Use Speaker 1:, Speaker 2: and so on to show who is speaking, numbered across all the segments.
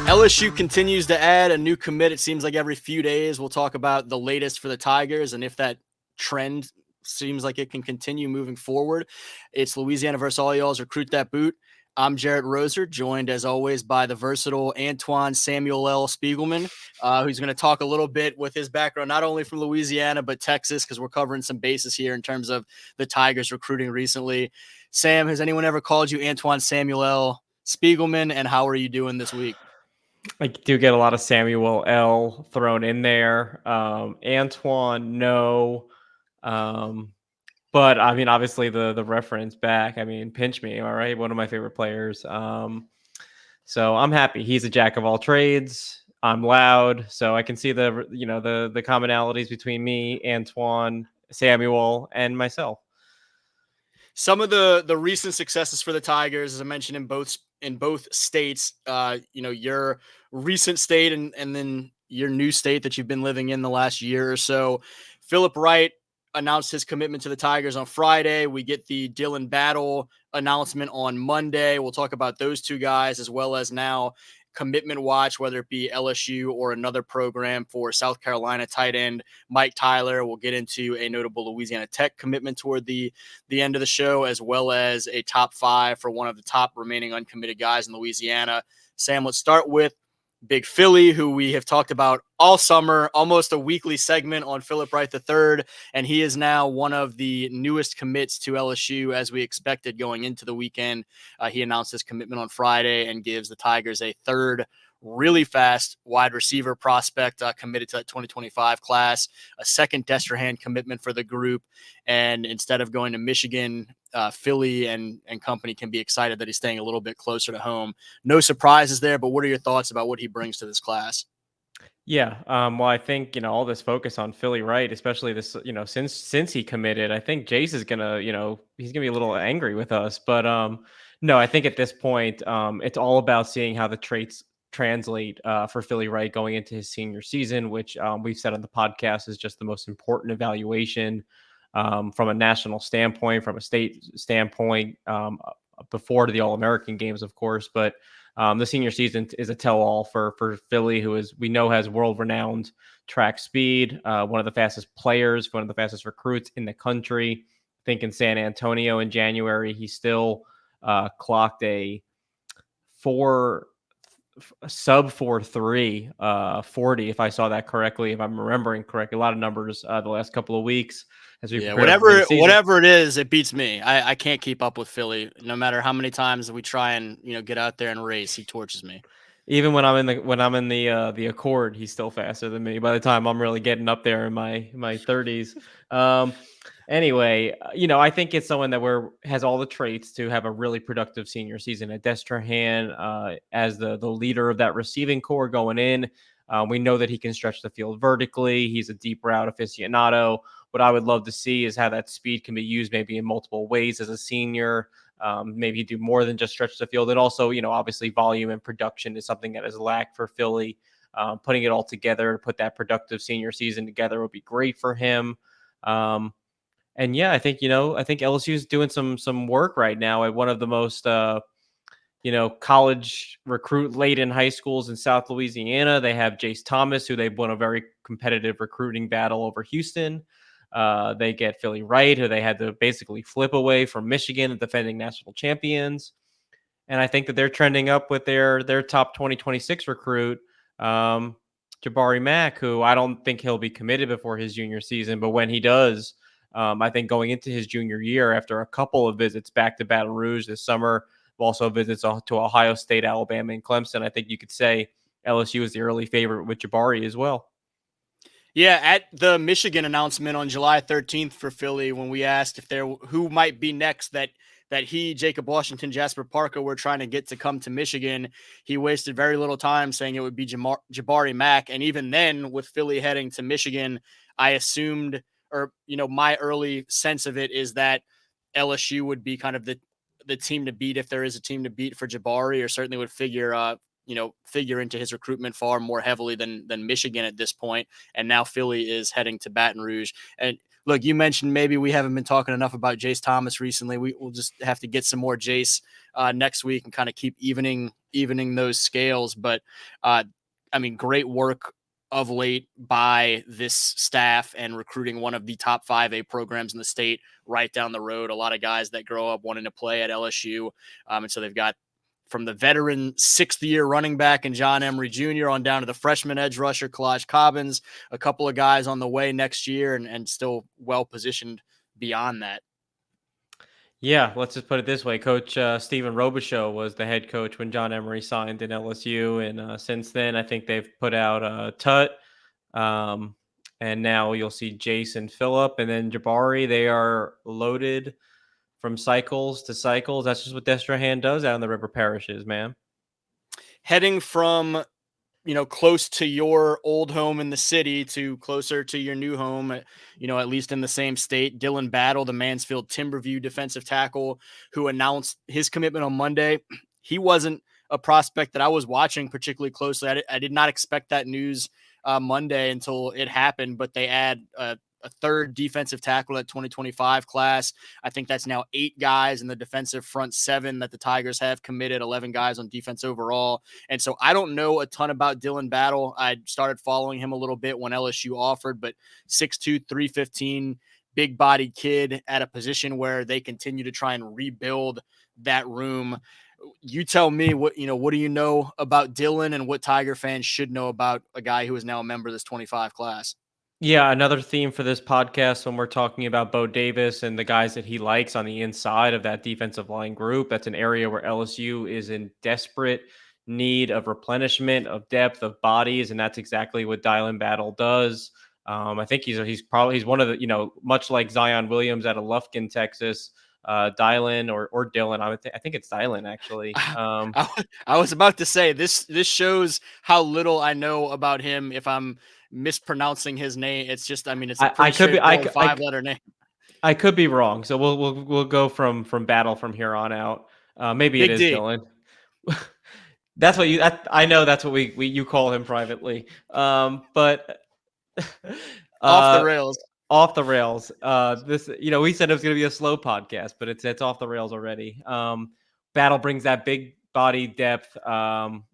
Speaker 1: LSU continues to add a new commit. It seems like every few days we'll talk about the latest for the Tigers and if that trend seems like it can continue moving forward. It's Louisiana versus all y'all's Recruit That Boot. I'm Jarrett Roser, joined as always by the versatile Antoine Samuel L. Spiegelman, who's going to talk a little bit with his background, not only from Louisiana, but Texas, because we're covering some bases here in terms of the Tigers recruiting recently. Sam, has anyone ever called you Antoine Samuel L. Spiegelman, and how are you doing this week?
Speaker 2: I do get a lot of Samuel L thrown in there. Antoine, no. But I mean, obviously the reference back. I mean, pinch me, all right. One of my favorite players. So I'm happy. He's a jack of all trades. I'm loud, so I can see the commonalities between me, Antoine, Samuel, and myself.
Speaker 1: Some of the recent successes for the Tigers, as I mentioned, in both states, your recent state and then your new state that you've been living in the last year or so. Philip Wright announced his commitment to the Tigers on Friday. We get the Dylan Battle announcement on Monday. We'll talk about those two guys as well as now commitment watch, whether it be LSU or another program for South Carolina tight end Mike Tyler. We'll get into a notable Louisiana Tech commitment toward the end of the show, as well as a top 5 for one of the top remaining uncommitted guys in Louisiana. Sam, let's start with Big Philly, who we have talked about all summer, almost a weekly segment on Philip Wright III, and he is now one of the newest commits to LSU as we expected going into the weekend. He announced his commitment on Friday and gives the Tigers a third really fast wide receiver prospect committed to that 2025 class, a second Destrehan commitment for the group. And instead of going to Michigan, Philly and company can be excited that he's staying a little bit closer to home. No surprises there, but what are your thoughts about what he brings to this class?
Speaker 2: Yeah. Well, I think, all this focus on Philly Wright, especially this, since he committed, I think Jace is gonna, he's gonna be a little angry with us. But no, I think at this point, it's all about seeing how the traits translate for Philly Wright going into his senior season, which we've said on the podcast is just the most important evaluation from a national standpoint, from a state standpoint, before the All-American games, of course. But the senior season is a tell-all for Philly, who we know has world-renowned track speed, one of the fastest players, one of the fastest recruits in the country. I think in San Antonio in January, he still clocked a sub 4.3 40, if I saw that correctly, if I'm remembering correctly. A lot of numbers the last couple of weeks.
Speaker 1: Whatever it is, it beats me. I can't keep up with Philly. No matter how many times we try and get out there and race, he torches me.
Speaker 2: Even when I'm in the Accord, he's still faster than me. By the time I'm really getting up there in my 30s. Anyway, I think it's someone that has all the traits to have a really productive senior season at Destrehan as the leader of that receiving core going in. We know that he can stretch the field vertically. He's a deep route aficionado. What I would love to see is how that speed can be used maybe in multiple ways as a senior. Maybe do more than just stretch the field. And also, obviously volume and production is something that is lacked for Philly. Putting it all together, put that productive senior season together would be great for him. And yeah, I think LSU is doing some work right now at one of the most, college recruit laden high schools in South Louisiana. They have Jace Thomas, who they've won a very competitive recruiting battle over Houston. They get Philly Wright, who they had to basically flip away from Michigan, the defending national champions. And I think that they're trending up with their top 2026 recruit, Jabari Mack, who I don't think he'll be committed before his junior season. But when he does, I think going into his junior year, after a couple of visits back to Baton Rouge this summer, also visits to Ohio State, Alabama, and Clemson, I think you could say LSU is the early favorite with Jabari as well.
Speaker 1: Yeah, at the Michigan announcement on July 13th for Philly, when we asked who might be next that he, Jacob Washington, Jasper Parker were trying to get to come to Michigan, he wasted very little time saying it would be Jabari Mack. And even then, with Philly heading to Michigan, I assumed, or my early sense of it is that LSU would be kind of the team to beat if there is a team to beat for Jabari, or certainly would figure into his recruitment far more heavily than Michigan at this point. And now Philly is heading to Baton Rouge. And Look, you mentioned maybe we haven't been talking enough about Jace Thomas recently. We'll just have to get some more Jace next week and kind of keep evening those scales. But I mean, great work of late by this staff and recruiting one of the top 5A programs in the state right down the road. A lot of guys that grow up wanting to play at LSU, and so they've got from the veteran 6th-year running back and John Emery Jr. on down to the freshman edge rusher, Kalaj Cobbins, a couple of guys on the way next year and still well-positioned beyond that.
Speaker 2: Yeah, let's just put it this way. Coach Stephen Robichaux was the head coach when John Emery signed in LSU. And since then, I think they've put out Tut. Um, and now you'll see Jason Phillip and then Jabari. They are loaded from cycles to cycles. That's just what Destrehan does out in the river parishes, man.
Speaker 1: Heading from close to your old home in the city to closer to your new home, at least in the same state. Dylan Battle, the Mansfield Timberview defensive tackle who announced his commitment on Monday. He wasn't a prospect that I was watching particularly closely. I did not expect that news Monday until it happened, but they add a third defensive tackle at 2025 class. I think that's now 8 guys in the defensive front 7 that the Tigers have committed, 11 guys on defense overall. And so I don't know a ton about Dylan Battle. I started following him a little bit when LSU offered, but 6'2", 315, big bodied kid at a position where they continue to try and rebuild that room. You tell me what do you know about Dylan and what Tiger fans should know about a guy who is now a member of this 25 class?
Speaker 2: Yeah, another theme for this podcast when we're talking about Bo Davis and the guys that he likes on the inside of that defensive line group. That's an area where LSU is in desperate need of replenishment, of depth, of bodies, and that's exactly what Dylan Battle does. I think he's one of the much like Zion Williams out of Lufkin, Texas. Dylan or Dylan, I think it's Dylan actually.
Speaker 1: I was about to say this shows how little I know about him if I'm mispronouncing his name. It's just, I mean, it's a pretty straightforward 5-letter name.
Speaker 2: I could be wrong, so we'll go from Battle from here on out. Maybe
Speaker 1: Big
Speaker 2: it is
Speaker 1: D.
Speaker 2: Dylan. That's what I know. That's what we you call him privately. But
Speaker 1: Off the rails.
Speaker 2: Off the rails. This we said it was going to be a slow podcast, but it's off the rails already. Battle brings that big body depth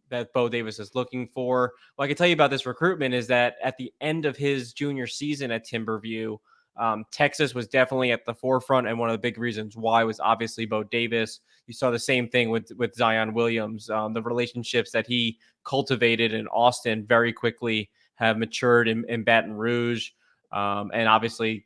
Speaker 2: that Bo Davis is looking for. What I can tell you about this recruitment is that at the end of his junior season at Timberview, Texas was definitely at the forefront, and one of the big reasons why was obviously Bo Davis. You saw the same thing with Zion Williams. The relationships that he cultivated in Austin very quickly have matured in Baton Rouge, and obviously,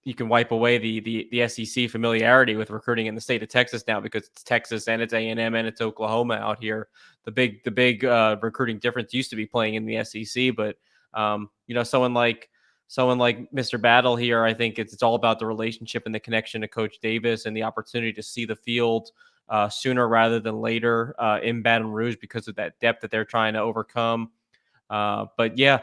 Speaker 2: you can wipe away the SEC familiarity with recruiting in the state of Texas now because it's Texas and it's A&M and it's Oklahoma out here. The big recruiting difference used to be playing in the SEC, but someone like Mr. Battle here, I think it's all about the relationship and the connection to Coach Davis and the opportunity to see the field sooner rather than later in Baton Rouge because of that depth that they're trying to overcome. But yeah,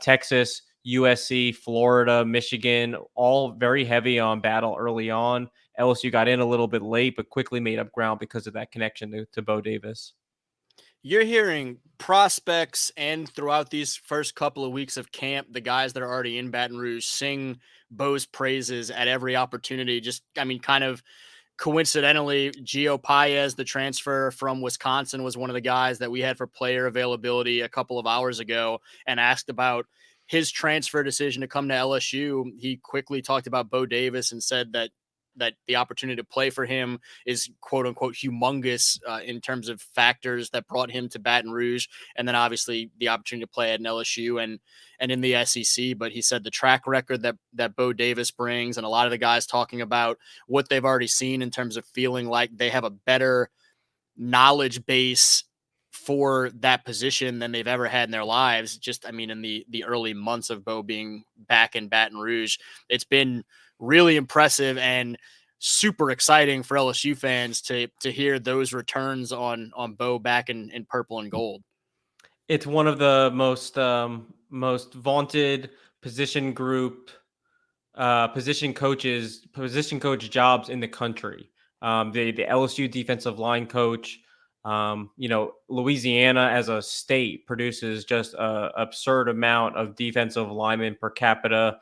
Speaker 2: Texas, USC, Florida, Michigan, all very heavy on Battle early on. LSU got in a little bit late, but quickly made up ground because of that connection to Bo Davis.
Speaker 1: You're hearing prospects and throughout these first couple of weeks of camp, the guys that are already in Baton Rouge sing Bo's praises at every opportunity. Just, I mean, kind of coincidentally, Gio Paez, the transfer from Wisconsin, was one of the guys that we had for player availability a couple of hours ago and asked about his transfer decision to come to LSU. He quickly talked about Bo Davis and said that the opportunity to play for him is quote unquote humongous in terms of factors that brought him to Baton Rouge. And then obviously the opportunity to play at an LSU and in the SEC. But he said the track record that Bo Davis brings, and a lot of the guys talking about what they've already seen in terms of feeling like they have a better knowledge base for that position than they've ever had in their lives. Just, I mean, in the early months of Bo being back in Baton Rouge, it's been really impressive and super exciting for LSU fans to hear those returns on Bo back in purple and gold.
Speaker 2: It's one of the most vaunted position coach jobs in the country. The LSU defensive line coach. Louisiana as a state produces just an absurd amount of defensive linemen per capita.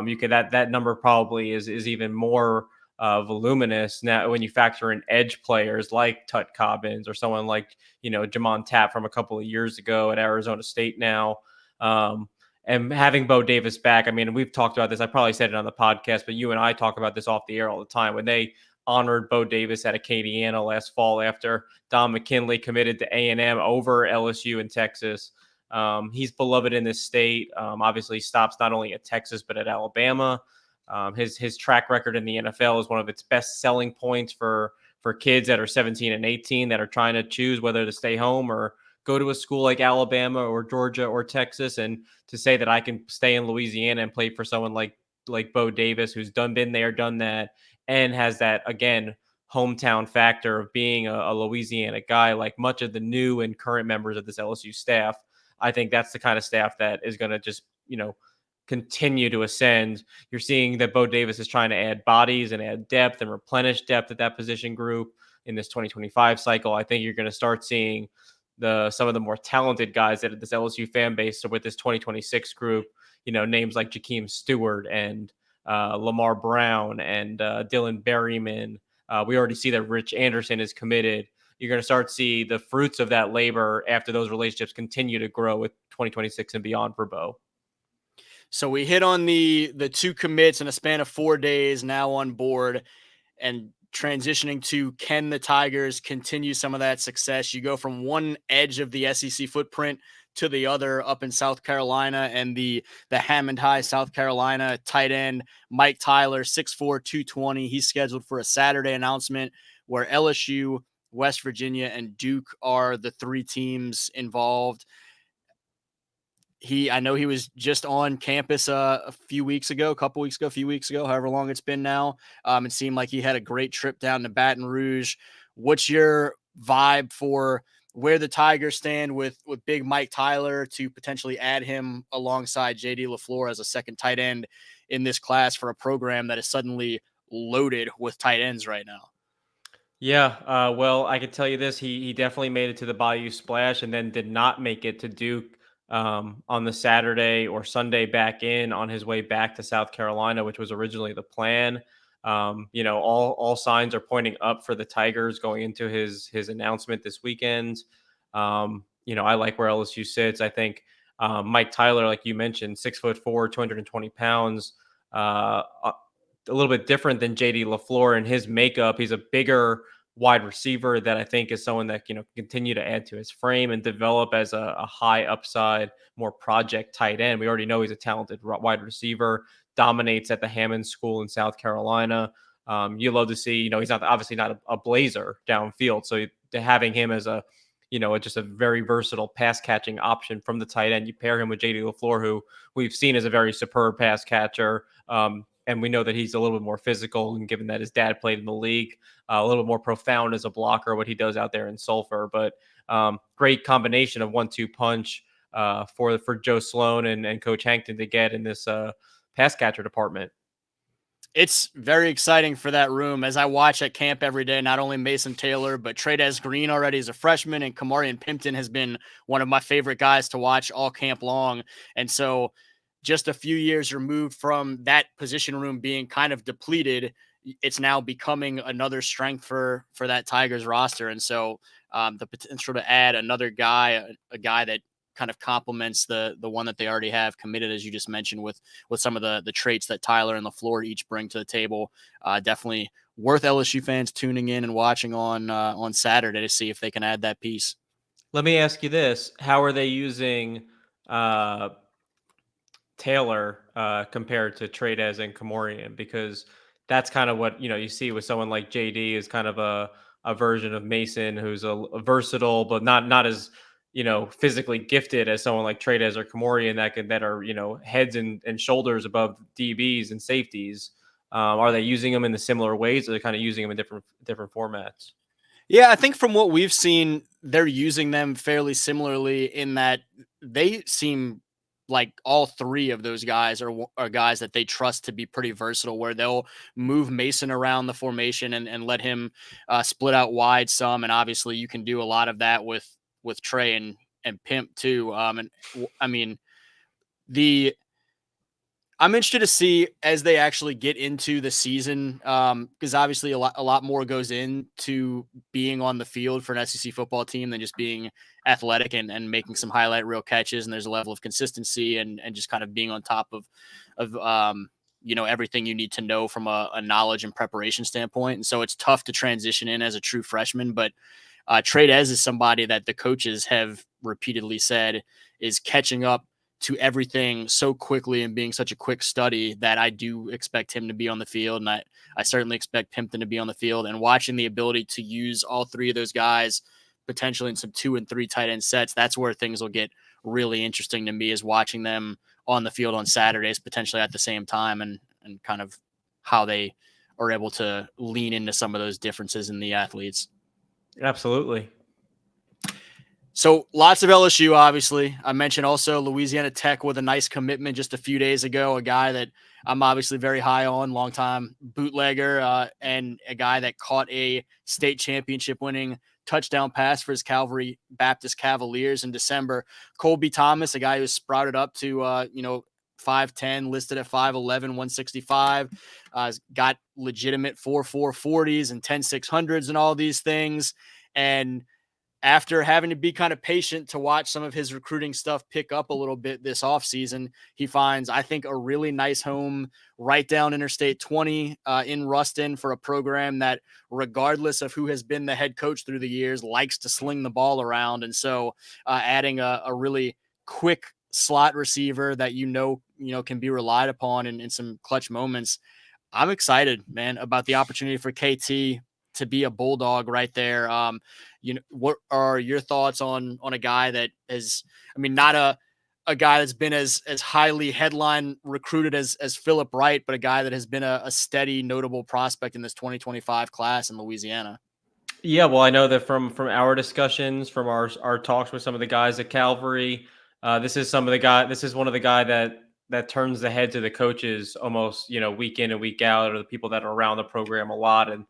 Speaker 2: You could that number probably is even more voluminous now when you factor in edge players like Tut Cobbins or someone like Jamon Tapp from a couple of years ago at Arizona State now. And having Bo Davis back, I mean, we've talked about this. I probably said it on the podcast, but you and I talk about this off the air all the time. When they honored Bo Davis at Acadiana last fall after Don McKinley committed to A&M over LSU in Texas. He's beloved in this state. Obviously, stops not only at Texas but at Alabama. His track record in the NFL is one of its best selling points for kids that are 17 and 18 that are trying to choose whether to stay home or go to a school like Alabama or Georgia or Texas. And to say that I can stay in Louisiana and play for someone like Bo Davis, who's been there, done that, and has that, again, hometown factor of being a Louisiana guy, like much of the new and current members of this LSU staff. I think that's the kind of staff that is going to just, continue to ascend. You're seeing that Bo Davis is trying to add bodies and add depth and replenish depth at that position group in this 2025 cycle. I think you're going to start seeing some of the more talented guys that this LSU fan base. So with this 2026 group, names like Jakeem Stewart and Lamar Brown and Dylan Berryman. We already see that Rich Anderson is committed. You're going to start to see the fruits of that labor after those relationships continue to grow with 2026 and beyond for Bo.
Speaker 1: So we hit on the two commits in a span of 4 days now on board, and transitioning to, can the Tigers continue some of that success? You go from one edge of the SEC footprint to the other up in South Carolina, and the Hammond High, South Carolina tight end Mike Tyler, 6'4", 220. He's scheduled for a Saturday announcement where LSU, West Virginia, and Duke are the three teams involved. I know he was just on campus a few weeks ago, however long it's been now. It seemed like he had a great trip down to Baton Rouge. What's your vibe for where the Tigers stand with big Mike Tyler to potentially add him alongside JD LaFleur as a second tight end in this class for a program that is suddenly loaded with tight ends right now?
Speaker 2: Yeah, well, I can tell you this: he definitely made it to the Bayou Splash, and then did not make it to Duke on the Saturday or Sunday back in on his way back to South Carolina, which was originally the plan. All signs are pointing up for the Tigers going into his announcement this weekend. I like where LSU sits. I think Mike Tyler, like you mentioned, 6'4", 220 pounds. A little bit different than JD LaFleur in his makeup. He's a bigger wide receiver that I think is someone that can continue to add to his frame and develop as a high upside, more project tight end. We already know he's a talented wide receiver, dominates at the Hammond School in South Carolina. You love to see, he's obviously not a blazer downfield. So to having him as just a very versatile pass catching option from the tight end, you pair him with JD LaFleur, who we've seen as a very superb pass catcher. And we know that he's a little bit more physical, and given that his dad played in the league, a little more profound as a blocker, what he does out there in Sulphur. But great combination of 1-2 punch for Joe Sloan and Coach Hankton to get in this pass catcher department.
Speaker 1: It's very exciting for that room as I watch at camp every day, not only Mason Taylor, but Trey'Dez Green already as a freshman, and Kamarian Pimpton has been one of my favorite guys to watch all camp long. And so just a few years removed from that position room being kind of depleted, it's now becoming another strength for that Tigers roster. And so the potential to add another guy, a guy that kind of complements the one that they already have committed, as you just mentioned, with some of the traits that Tyler and LaFleur each bring to the table. Definitely worth LSU fans tuning in and watching on Saturday to see if they can add that piece.
Speaker 2: Let me ask you this: how are they using Taylor compared to Trey'Dez and Kamorian? Because that's kind of what you see with someone like JD is kind of a version of Mason, who's a versatile but not as physically gifted as someone like Trey'Dez or Kamorian that are heads and shoulders above DBs and safeties. Are they using them in the similar ways, or are they kind of using them in different formats?
Speaker 1: Yeah, I think from what we've seen, they're using them fairly similarly in that they seem like all three of those guys are guys that they trust to be pretty versatile, where they'll move Mason around the formation and let him split out wide some. And obviously you can do a lot of that with Trey and Pimp too. I mean, the I'm interested to see as they actually get into the season, because obviously a lot more goes into being on the field for an SEC football team than just being athletic and making some highlight reel catches. And there's a level of consistency and just kind of being on top of everything you need to know from a knowledge and preparation standpoint. And so it's tough to transition in as a true freshman, but Trey is somebody that the coaches have repeatedly said is catching up to everything so quickly and being such a quick study that I do expect him to be on the field. And I certainly expect Pimpton to be on the field, and watching the ability to use all three of those guys potentially in some 2 and 3 tight end sets. That's where things will get really interesting to me, is watching them on the field on Saturdays, potentially at the same time, and kind of how they are able to lean into some of those differences in the athletes.
Speaker 2: Absolutely.
Speaker 1: So lots of LSU, obviously. I mentioned also Louisiana Tech with a nice commitment just a few days ago, a guy that I'm obviously very high on, longtime bootlegger, and a guy that caught a state championship winning touchdown pass for his Calvary Baptist Cavaliers in December. Colby Thomas, a guy who sprouted up to, 5'10", listed at 5'11", 165, got legitimate 4.4 40s and 10 600s and all these things. And after having to be kind of patient to watch some of his recruiting stuff pick up a little bit this offseason, he finds, I think, a really nice home right down Interstate 20 in Ruston for a program that, regardless of who has been the head coach through the years, likes to sling the ball around. And so adding a really quick slot receiver that can be relied upon in some clutch moments. I'm excited, man, about the opportunity for KT to be a Bulldog right there. What are your thoughts on a guy that is, not a guy that's been as highly headline recruited as Philip Wright, but a guy that has been a steady, notable prospect in this 2025 class in Louisiana?
Speaker 2: Yeah, well, I know that from our discussions, from our talks with some of the guys at Calvary, this is one of the guy that turns the heads of the coaches almost, week in and week out, or the people that are around the program a lot. And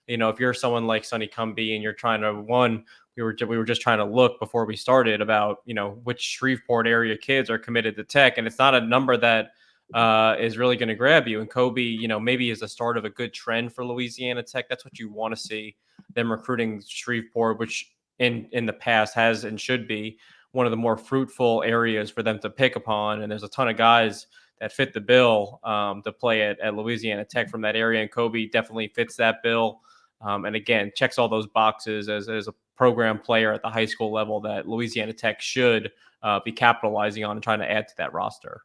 Speaker 2: if you're someone like Sonny Cumbie and you're trying to we were just trying to look before we started about which Shreveport area kids are committed to Tech, and it's not a number that is really going to grab you. And Kobe, maybe is the start of a good trend for Louisiana Tech. That's what you want to see, them recruiting Shreveport, which in the past has and should be one of the more fruitful areas for them to pick upon. And there's a ton of guys that fit the bill to play at Louisiana Tech from that area. And Kobe definitely fits that bill. And again, checks all those boxes as a program player at the high school level that Louisiana Tech should be capitalizing on and trying to add to that roster.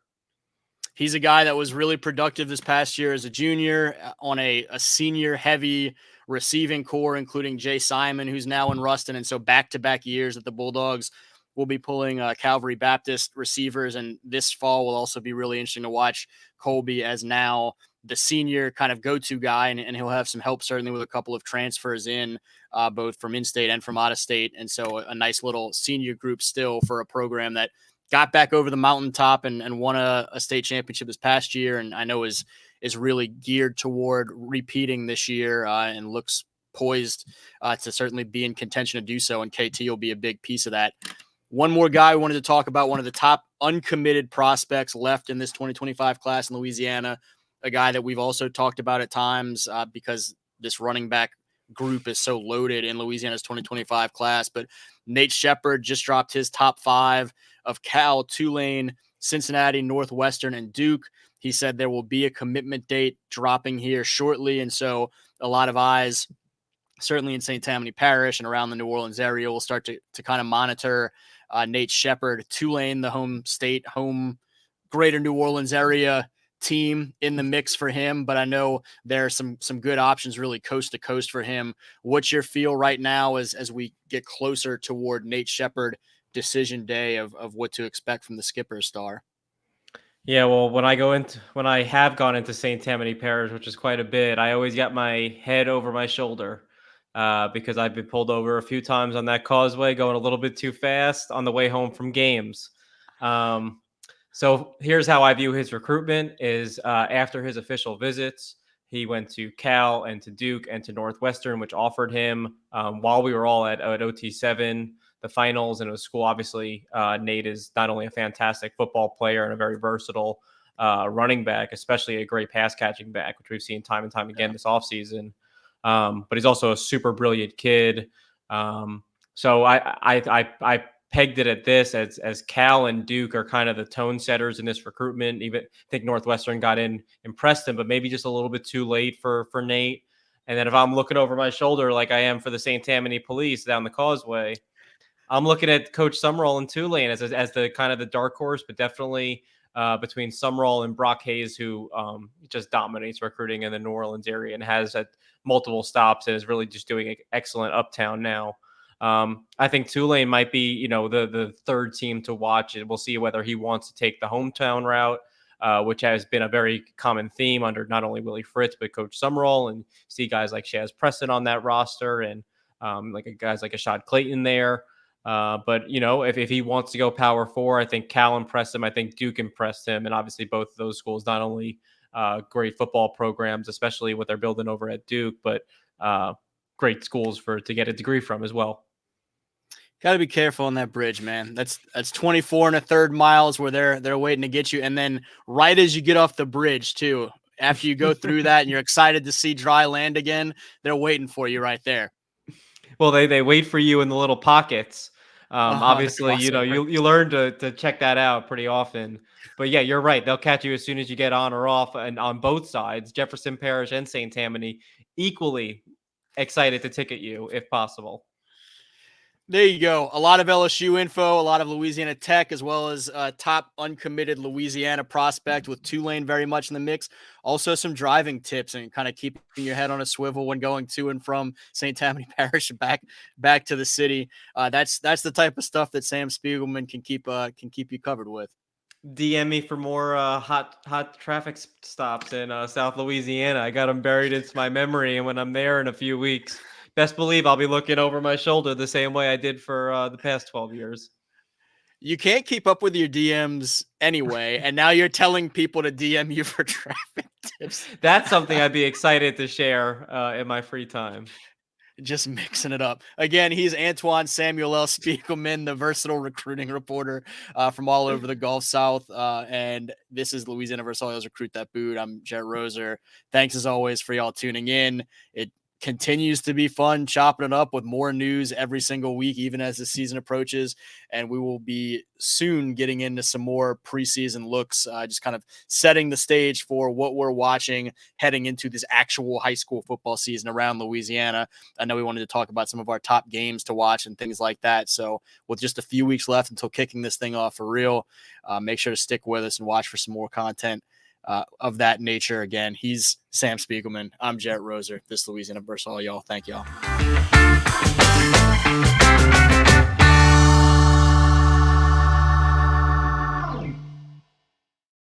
Speaker 1: He's a guy that was really productive this past year as a junior on a senior heavy receiving core, including Jay Simon, who's now in Ruston. And so back-to-back years that the Bulldogs will be pulling Calvary Baptist receivers. And this fall will also be really interesting to watch Colby as now the senior kind of go-to guy. And he'll have some help certainly with a couple of transfers in both from in-state and from out of state. And so a nice little senior group still for a program that got back over the mountaintop and won a state championship this past year. And I know is really geared toward repeating this year and looks poised to certainly be in contention to do so. And KT will be a big piece of that. One more guy we wanted to talk about, one of the top uncommitted prospects left in this 2025 class in Louisiana, a guy that we've also talked about at times because this running back group is so loaded in Louisiana's 2025 class. But Nate Shepard just dropped his top 5 of Cal, Tulane, Cincinnati, Northwestern, and Duke. He said there will be a commitment date dropping here shortly. And so a lot of eyes, certainly in St. Tammany Parish and around the New Orleans area, will start to kind of monitor Nate Shepard. Tulane, the home greater New Orleans area team in the mix for him, but I know there are some good options really coast to coast for him. What's your feel right now as we get closer toward Nate Shepard decision day of what to expect from the skipper star?
Speaker 2: Yeah, well, when I have gone into St. Tammany Parish, which is quite a bit, I always got my head over my shoulder because I've been pulled over a few times on that causeway going a little bit too fast on the way home from games. So here's how I view his recruitment is after his official visits, he went to Cal and to Duke and to Northwestern, which offered him while we were all at OT7, the finals, and it was school. Obviously, Nate is not only a fantastic football player and a very versatile running back, especially a great pass catching back, which we've seen time and time again
Speaker 1: Yeah.
Speaker 2: this offseason. But he's also a super brilliant kid. So I pegged it at this as Cal and Duke are kind of the tone setters in this recruitment. Even I think Northwestern got in, impressed him, but maybe just a little bit too late for Nate. And then if I'm looking over my shoulder like I am for the St. Tammany Police down the causeway, I'm looking at Coach Summerall and Tulane as the kind of the dark horse, but definitely between Summerall and Brock Hayes, who just dominates recruiting in the New Orleans area and has at multiple stops and is really just doing excellent uptown now. I think Tulane might be, the third team to watch. And we'll see whether he wants to take the hometown route, which has been a very common theme under not only Willie Fritz but Coach Summerall, and see guys like Shaz Preston on that roster and guys like Ashad Clayton there. But if he wants to go Power Four, I think Cal impressed him. I think Duke impressed him, and obviously both of those schools not only great football programs, especially what they're building over at Duke, but great schools to get a degree from as well.
Speaker 1: Got to be careful on that bridge, man. That's 24 1/3 miles where they're waiting to get you, and then right as you get off the bridge too, after you go through that and you're excited to see dry land again, they're waiting for you right there.
Speaker 2: Well, they wait for you in the little pockets.
Speaker 1: The
Speaker 2: Obviously,
Speaker 1: crossover.
Speaker 2: you learn to check that out pretty often. But yeah, you're right. They'll catch you as soon as you get on or off, and on both sides, Jefferson Parish and St. Tammany, equally excited to ticket you if possible.
Speaker 1: There you go. A lot of LSU info, a lot of Louisiana Tech, as well as top uncommitted Louisiana prospect with Tulane very much in the mix. Also, some driving tips and kind of keeping your head on a swivel when going to and from St. Tammany Parish back to the city. That's the type of stuff that Sam Spiegelman can keep you covered with.
Speaker 2: DM me for more hot traffic stops in South Louisiana. I got them buried into my memory, and when I'm there in a few weeks, best believe I'll be looking over my shoulder the same way I did for the past 12 years.
Speaker 1: You can't keep up with your DMs anyway, and now you're telling people to DM you for traffic tips.
Speaker 2: That's something I'd be excited to share in my free time.
Speaker 1: Just mixing it up. Again, he's Antoine Samuel L. Spiegelman, the versatile recruiting reporter from all over the Gulf South. And this is Louisiana Versalles Recruit That Boot. I'm Jet Roser. Thanks as always for y'all tuning in. It continues to be fun chopping it up with more news every single week, even as the season approaches. And we will be soon getting into some more preseason looks, just kind of setting the stage for what we're watching heading into this actual high school football season around Louisiana. I know we wanted to talk about some of our top games to watch and things like that. So with just a few weeks left until kicking this thing off for real, make sure to stick with us and watch for some more content of that nature. Again, he's Sam Spiegelman. I'm Jet Roser. This Louisiana Versalles, y'all. Thank y'all.